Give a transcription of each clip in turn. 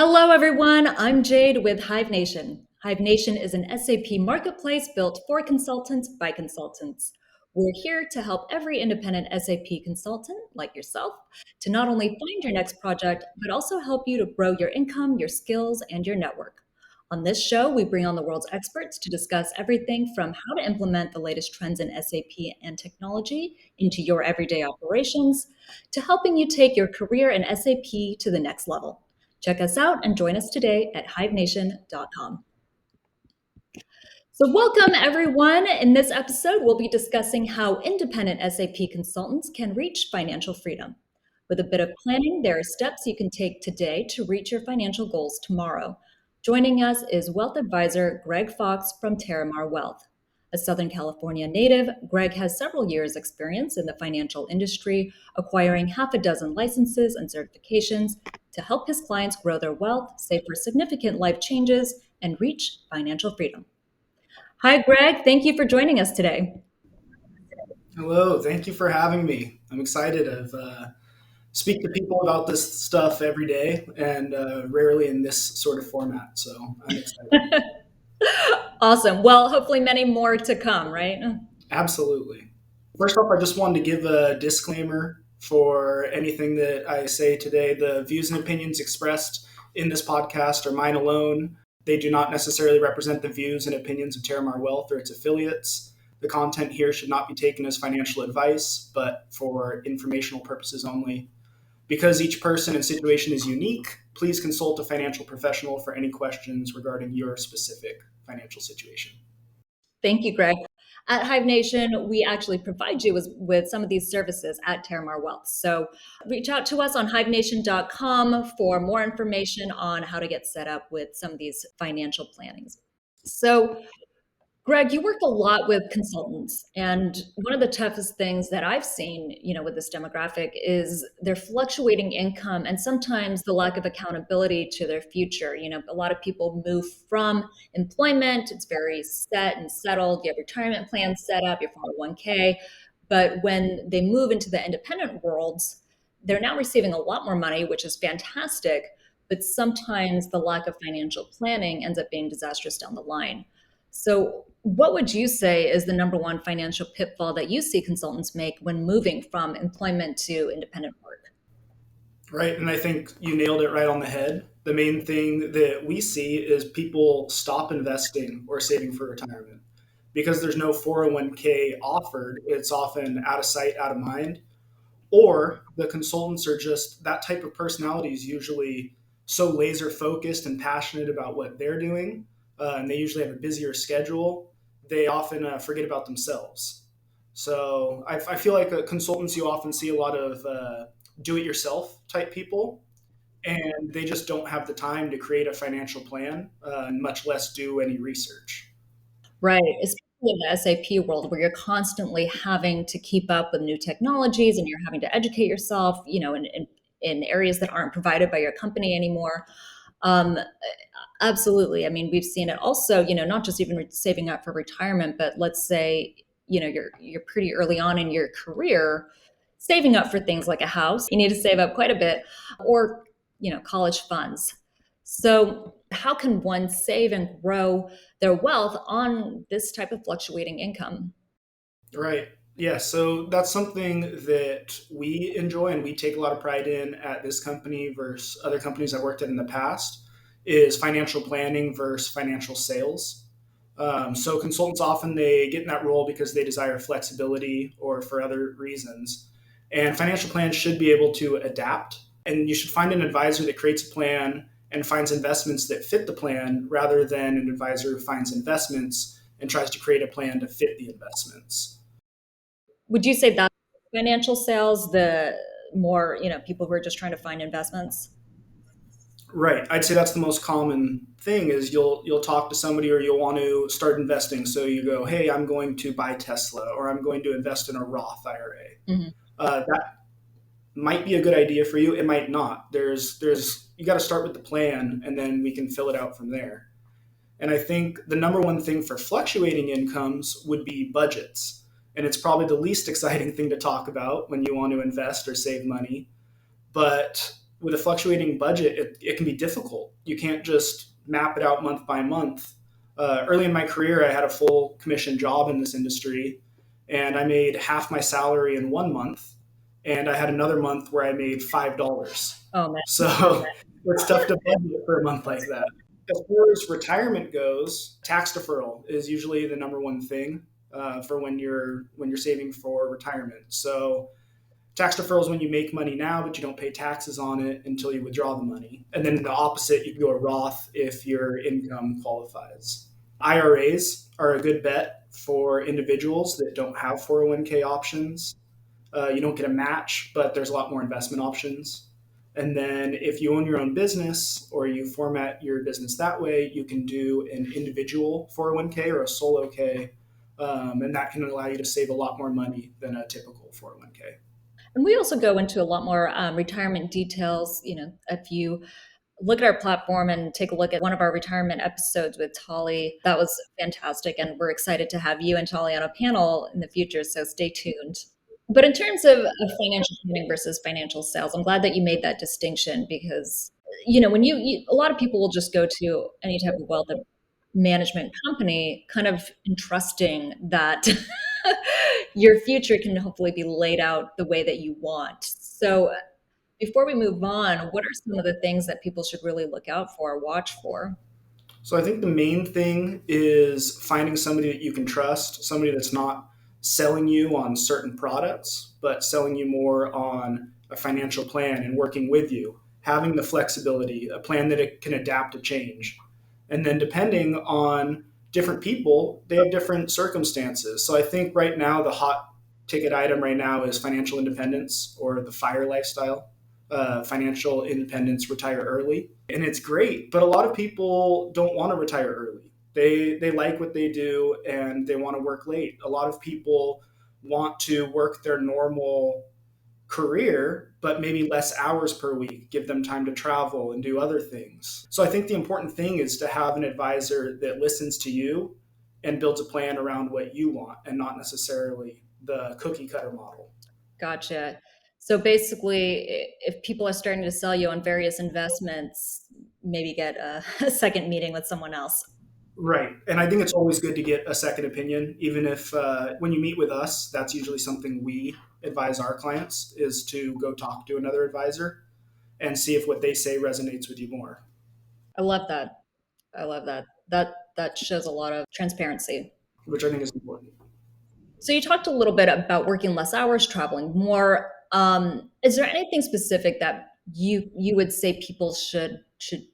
Hello, everyone. I'm Jade with Hive Nation. Hive Nation is an SAP marketplace built for consultants by consultants. We're here to help every independent SAP consultant like yourself to not only find your next project, but also help you to grow your income, your skills, and your network. On this show, we bring on the world's experts to discuss everything from how to implement the latest trends in SAP and technology into your everyday operations to helping you take your career in SAP to the next level. Check us out and join us today at HiveNation.com. So, welcome everyone. In this episode, we'll be discussing how independent SAP consultants can reach financial freedom. With a bit of planning, there are steps you can take today to reach your financial goals tomorrow. Joining us is wealth advisor Greg Fox from Terramar Wealth. A Southern California native, Greg has several years' experience in the financial industry, acquiring half a dozen licenses and certifications to help his clients grow their wealth, save for significant life changes, and reach financial freedom. Hi, Greg. Thank you for joining us today. Hello, thank you for having me. I'm excited. Speak to people about this stuff every day and rarely in this sort of format. So I'm excited. Awesome. Well, hopefully, many more to come, right? Absolutely. First off, I just wanted to give a disclaimer for anything that I say today. The views and opinions expressed in this podcast are mine alone. They do not necessarily represent the views and opinions of Terramar Wealth or its affiliates. The content here should not be taken as financial advice, but for informational purposes only. Because each person and situation is unique, please consult a financial professional for any questions regarding your specific financial situation. Thank you, Greg. At Hive Nation, we actually provide you with some of these services at Terramar Wealth. So reach out to us on HiveNation.com for more information on how to get set up with some of these financial plannings. So Greg, you work a lot with consultants, and one of the toughest things that I've seen, with this demographic is their fluctuating income and sometimes the lack of accountability to their future. A lot of people move from employment, it's very set and settled. You have retirement plans set up, your 401k, but when they move into the independent worlds, they're now receiving a lot more money, which is fantastic, but sometimes the lack of financial planning ends up being disastrous down the line. So, what would you say is the number one financial pitfall that you see consultants make when moving from employment to independent work? Right. And I think you nailed it right on the head. The main thing that we see is people stop investing or saving for retirement because there's no 401k offered. It's often out of sight, out of mind. Or the consultants are just that type of personality is usually so laser focused and passionate about what they're doing. And they usually have a busier schedule. They often forget about themselves. So I feel like consultants, you often see a lot of do it yourself type people, and they just don't have the time to create a financial plan, and much less do any research. Right. Especially in the SAP world where you're constantly having to keep up with new technologies and you're having to educate yourself, in areas that aren't provided by your company anymore. Um, Absolutely. I mean, we've seen it also, not just even saving up for retirement, but let's say, you're pretty early on in your career, saving up for things like a house. You need to save up quite a bit, or, college funds. So, how can one save and grow their wealth on this type of fluctuating income? Right. Yeah. So that's something that we enjoy and we take a lot of pride in at this company versus other companies I've worked at in the past is financial planning versus financial sales. So consultants often they get in that role because they desire flexibility or for other reasons. And financial plans should be able to adapt. And you should find an advisor that creates a plan and finds investments that fit the plan rather than an advisor who finds investments and tries to create a plan to fit the investments. Would you say that financial sales, the more, people who are just trying to find investments? Right. I'd say that's the most common thing is you'll talk to somebody or you'll want to start investing. So you go, hey, I'm going to buy Tesla or I'm going to invest in a Roth IRA. Mhm. That might be a good idea for you. It might not. There's you got to start with the plan and then we can fill it out from there. And I think the number one thing for fluctuating incomes would be budgets. And it's probably the least exciting thing to talk about when you want to invest or save money. But with a fluctuating budget, it can be difficult. You can't just map it out month by month. Early in my career, I had a full commission job in this industry, and I made half my salary in 1 month, and I had another month where I made $5. Oh man. So it's tough to budget for a month like that. As far as retirement goes, tax deferral is usually the number one thing for when you're saving for retirement. So tax deferral is when you make money now, but you don't pay taxes on it until you withdraw the money. And then the opposite, you can go a Roth if your income qualifies. IRAs are a good bet for individuals that don't have 401k options. You don't get a match, but there's a lot more investment options. And then if you own your own business or you format your business that way, you can do an individual 401k or a solo K. And that can allow you to save a lot more money than a typical 401k. And we also go into a lot more retirement details. If you look at our platform and take a look at one of our retirement episodes with Tali, that was fantastic. And we're excited to have you and Tali on a panel in the future. So stay tuned. But in terms of financial planning versus financial sales, I'm glad that you made that distinction because, when a lot of people will just go to any type of wealth management company, kind of entrusting that your future can hopefully be laid out the way that you want. So, before we move on, what are some of the things that people should really look out for, watch for? So I think the main thing is finding somebody that you can trust, somebody that's not selling you on certain products, but selling you more on a financial plan and working with you, having the flexibility, a plan that it can adapt to change. And then depending on different people, they have different circumstances. So I think right now the hot ticket item right now is financial independence or the FIRE lifestyle, financial independence, retire early. And it's great, but a lot of people don't want to retire early. They like what they do and they want to work late. A lot of people want to work their normal career, but maybe less hours per week, give them time to travel and do other things. So I think the important thing is to have an advisor that listens to you and builds a plan around what you want and not necessarily the cookie cutter model. Gotcha. So basically, if people are starting to sell you on various investments, maybe get a second meeting with someone else. Right. And I think it's always good to get a second opinion, even if when you meet with us, that's usually something we advise our clients is to go talk to another advisor and see if what they say resonates with you more, I love that. I love that. That shows a lot of transparency. which I think is important. So you talked a little bit about working less hours, traveling more. Is there anything specific that you would say people should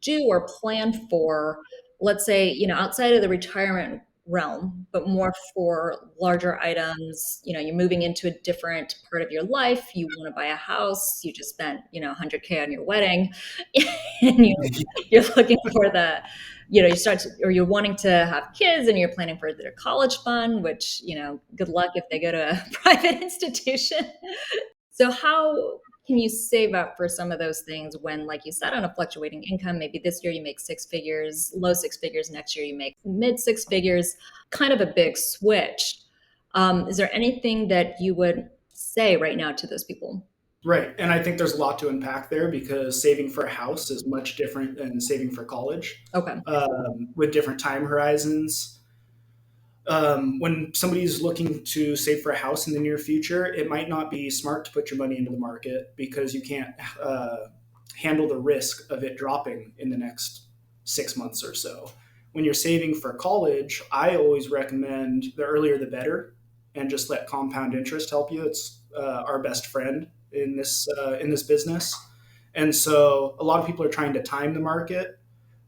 do or plan for? Let's say outside of the retirement realm, but more for larger items. You're moving into a different part of your life. You want to buy a house. You just spent 100K on your wedding, and you're looking for the you start to, or you're wanting to have kids and you're planning for their college fund, which, good luck if they go to a private institution. So how can you save up for some of those things when, like you said, on a fluctuating income, maybe this year you make six figures, low six figures, next year you make mid six figures, kind of a big switch. Is there anything that you would say right now to those people? Right. And I think there's a lot to unpack there because saving for a house is much different than saving for college Okay. with different time horizons. When somebody's looking to save for a house in the near future, it might not be smart to put your money into the market because you can't handle the risk of it dropping in the next 6 months or so. When you're saving for college, I always recommend the earlier the better, and just let compound interest help you. It's our best friend in this business, and so a lot of people are trying to time the market.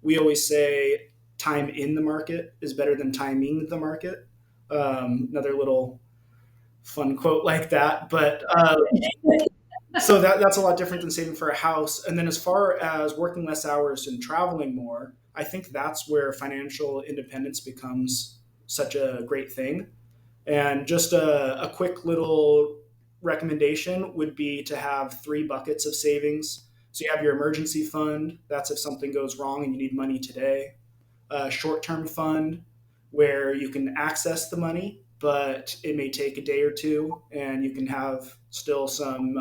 We always say time in the market is better than timing the market. Another little fun quote like that, but so that's a lot different than saving for a house. And then as far as working less hours and traveling more, I think that's where financial independence becomes such a great thing. And just a quick little recommendation would be to have three buckets of savings. So you have your emergency fund, that's if something goes wrong and you need money today. A short term fund where you can access the money, but it may take a day or two and you can have still some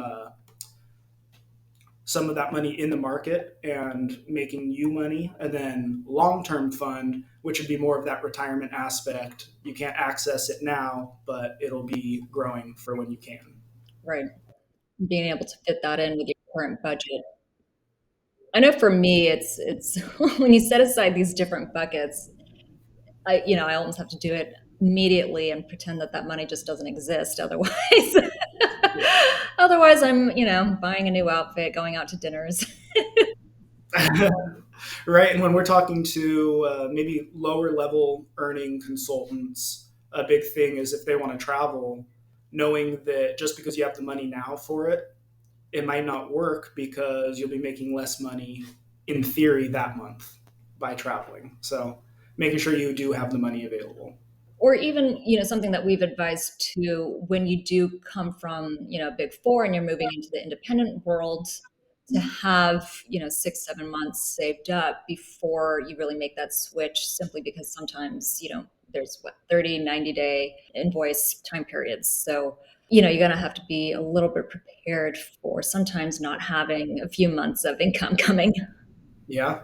some of that money in the market and making you money, and then long-term fund, which would be more of that retirement aspect. You can't access it now, but it'll be growing for when you can. Right. Being able to fit that in with your current budget. I know for me, it's when you set aside these different buckets, I almost have to do it immediately and pretend that that money just doesn't exist. Otherwise, otherwise I'm, buying a new outfit, going out to dinners. Right. And when we're talking to maybe lower level earning consultants, a big thing is if they want to travel, knowing that just because you have the money now for it, it might not work because you'll be making less money in theory that month by traveling. So making sure you do have the money available. Or even, something that we've advised to when you do come from, big four and you're moving into the independent world, to have, 6, 7 months saved up before you really make that switch, simply because sometimes, there's 30, 90-day invoice time periods. So, you're going to have to be a little bit prepared for sometimes not having a few months of income coming. Yeah,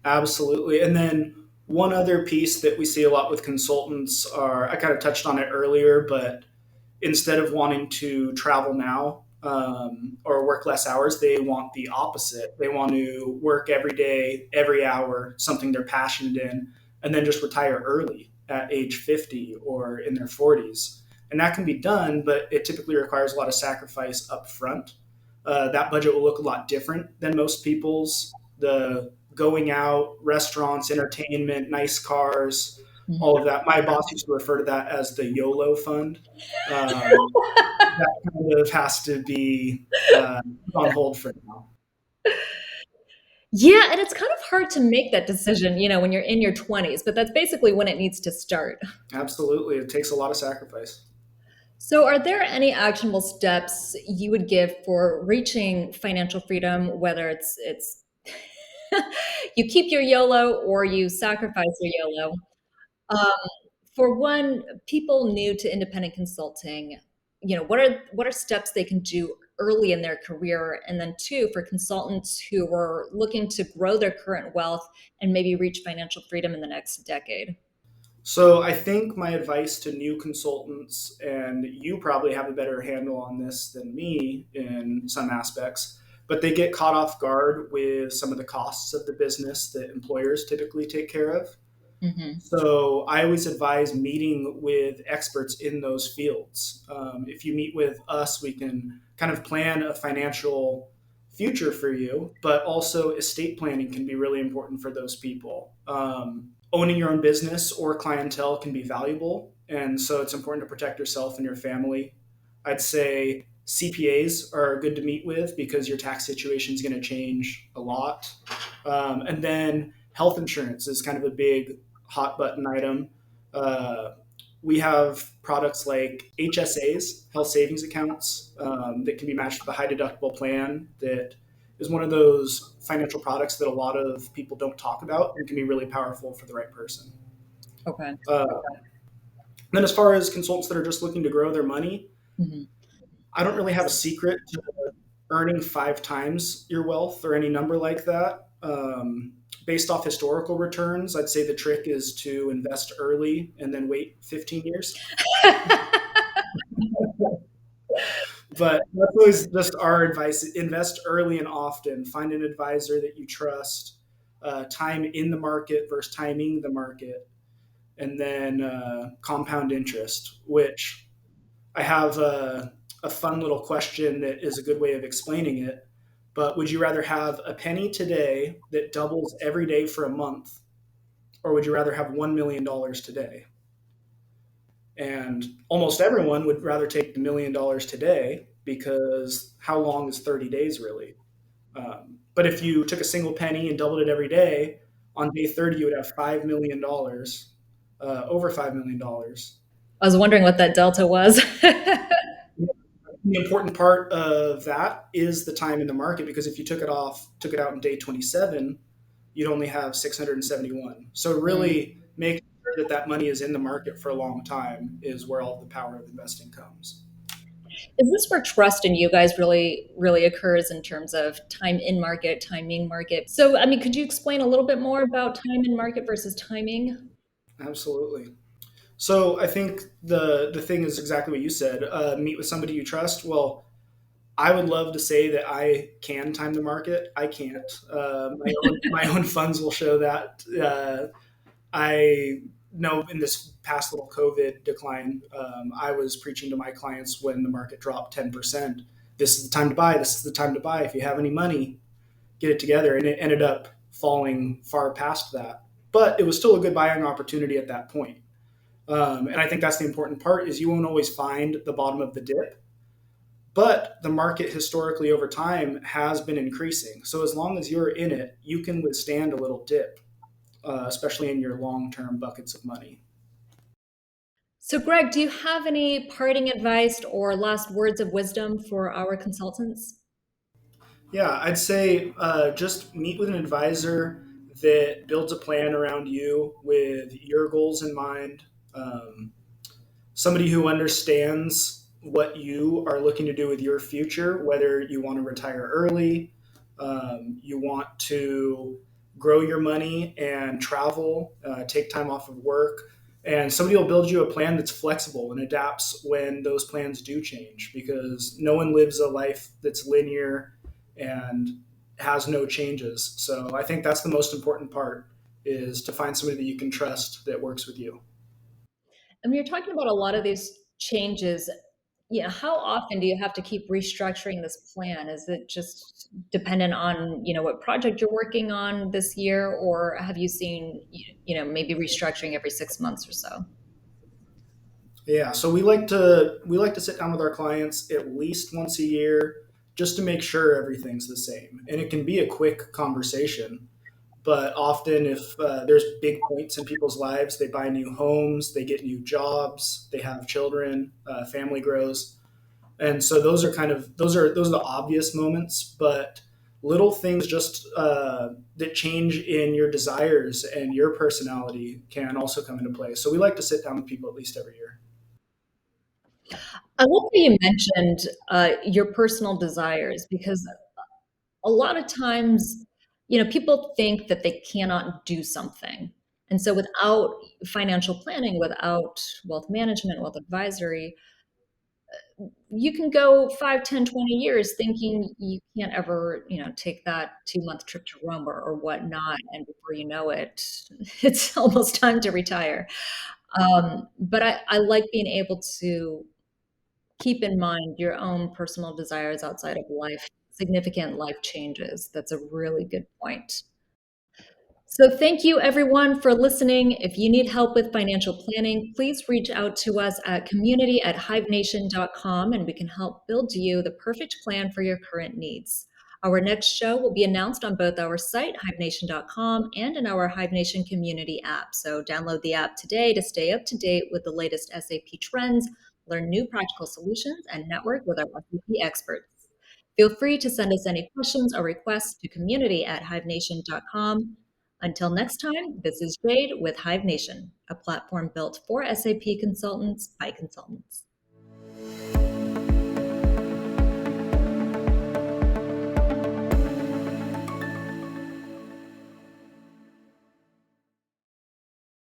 absolutely. And then one other piece that we see a lot with consultants are, I kind of touched on it earlier, but instead of wanting to travel now or work less hours, they want the opposite. They want to work every day, every hour, something they're passionate in, and then just retire early at age 50 or in their 40s. And that can be done, but it typically requires a lot of sacrifice up front. That budget will look a lot different than most people's. The going out, restaurants, entertainment, nice cars, all of that. My boss used to refer to that as the YOLO fund. That kind of has to be on hold for now. Yeah, and it's kind of hard to make that decision, when you're in your 20s, but that's basically when it needs to start. Absolutely. It takes a lot of sacrifice. So, are there any actionable steps you would give for reaching financial freedom, whether it's you keep your YOLO or you sacrifice your YOLO? Um, for one, people new to independent consulting, what are steps they can do early in their career? And then two, for consultants who are looking to grow their current wealth and maybe reach financial freedom in the next decade. So I think my advice to new consultants, and you probably have a better handle on this than me in some aspects, but they get caught off guard with some of the costs of the business that employers typically take care of. Hmm. So I always advise meeting with experts in those fields. If you meet with us, we can kind of plan a financial future for you, but also estate planning can be really important for those people. Owning your own business or clientele can be valuable, and so it's important to protect yourself and your family. I'd say CPAs are good to meet with because your tax situation is going to change a lot. And then health insurance is kind of a big hot button item. Uh, we have products like HSAs, health savings accounts, that can be matched with a high deductible plan that is one of those financial products that a lot of people don't talk about and can be really powerful for the right person. Okay. Uh, then, as far as consultants that are just looking to grow their money, Hmm. I don't really have a secret to earning 5 times your wealth or any number like that. Based off historical returns, I'd say the trick is to invest early and then wait 15 years. But that's always just our advice: invest early and often. Find an advisor that you trust. Time in the market versus timing the market, and then compound interest. Which I have a fun little question that is a good way of explaining it. But would you rather have a penny today that doubles every day for a month, or would you rather have $1 million today? And almost everyone would rather take the $1 million today because how long is 30 days really? But if you took a single penny and doubled it every day, on day 30, you would have $5 million, over $5 million. I was wondering what that delta was. The important part of that is the time in the market because if you took it out in day 27, you'd only have 671. So Mm. really making sure that that money is in the market for a long time is where all the power of investing comes. Is this where trust in you guys really occurs in terms of time in market, timing market? So, I mean, could you explain a little bit more about time in market versus timing? Absolutely. So I think the thing is exactly what you said. Meet with somebody you trust. Well, I would love to say that I can time the market. I can't. My own funds will show that. I know in this past little COVID decline, I was preaching to my clients when the market dropped 10%. This is the time to buy. This is the time to buy. If you have any money, get it together. And it ended up falling far past that. But it was still a good buying opportunity at that point. And I think that's the important part is you won't always find the bottom of the dip, but the market historically over time has been increasing. So as long as you're in it, you can withstand a little dip, especially in your long-term buckets of money. So, Greg, do you have any parting advice or last words of wisdom for our consultants? Yeah, I'd say just meet with an advisor that builds a plan around you with your goals in mind. Um, Somebody who understands what you are looking to do with your future, whether you want to retire early, you want to grow your money and travel, take time off of work. And somebody will build you a plan that's flexible and adapts when those plans do change because no one lives a life that's linear and has no changes. So I think that's the most important part is to find somebody that you can trust that works with you. And when you're talking about a lot of these changes, how often do you have to keep restructuring this plan? Is it just dependent on, what project you're working on this year, or have you seen, maybe restructuring every 6 months or so? Yeah, so we like to sit down with our clients at least once a year just to make sure everything's the same. And it can be a quick conversation, but often if there's big points in people's lives, they buy new homes, they get new jobs, they have children, family grows, and so those are the obvious moments. But little things just that change in your desires and your personality can also come into play. So we like to sit down with people at least every year. I love that you mentioned your personal desires because a lot of times, people think that they cannot do something. And so without financial planning, without wealth management, wealth advisory, you can go 5, 10, 20 years thinking you can't ever, take that 2-month trip to Rome or whatnot. And before you know it, it's almost time to retire. But I like being able to keep in mind your own personal desires outside of life, significant life changes. That's a really good point. So, thank you everyone for listening. If you need help with financial planning, please reach out to us at community@hivenation.com and we can help build you the perfect plan for your current needs. Our next show will be announced on both our site, hivenation.com, and in our Hive Nation community app. So, download the app today to stay up to date with the latest SAP trends, learn new practical solutions, and network with our SAP experts. Feel free to send us any questions or requests to community@hivenation.com. Until next time, this is Jade with Hive Nation, a platform built for SAP consultants by consultants.